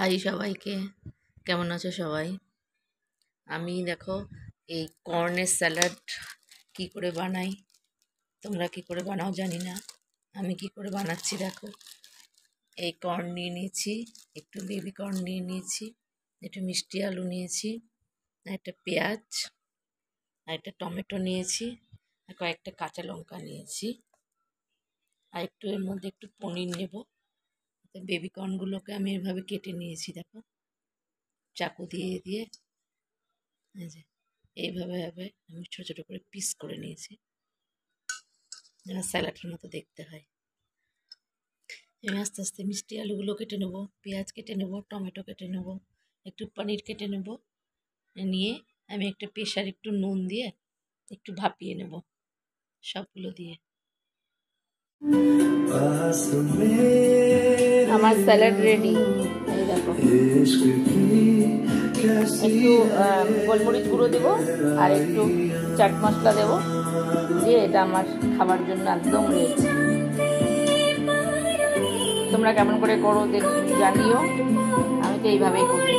High সবাইকে, কেমন আছো সবাই? আমি দেখো এই কর্নের স্যালাড কি করে বানাই। তোমরা কি করে বানাও জানি না, আমি কি করে বানাচ্ছি দেখো। এই কর্ন নিয়ে নিয়েছি, একটু বেবি কর্ন নিয়ে নিয়েছি, একটু মিষ্টি আলু নিয়েছি, একটা পেঁয়াজ, আর একটা টমেটো নিয়েছি, আর কয়েকটা কাঁচা লঙ্কা নিয়েছি, আর একটু এর মধ্যে একটু পনির নেব। বেবি কর্নগুলোকে আমি এভাবে কেটে নিয়েছি দেখো, চাকু দিয়ে দিয়ে এই যে এইভাবে আমি ছোটো ছোটো করে পিস করে নিয়েছি, যেন স্যালাডের মতো দেখতে হয়। আমি আস্তে আস্তে মিষ্টি আলুগুলো কেটে নেবো, পেঁয়াজ কেটে নেবো, টমেটো কেটে নেবো, একটু পনির কেটে নেবো, নিয়ে আমি একটা প্রেশার একটু নুন দিয়ে একটু ভাপিয়ে নেব সবগুলো দিয়ে। আমার স্যালাড রেডি। এই দেখো, একটু গোলমরিচ গুঁড়ো দেবো আর একটু চাট মশলা দেবো, দিয়ে এটা আমার খাবার জন্য একদম রেডি। তোমরা কেমন করে করো জানিও, আমি তো এইভাবেই করি।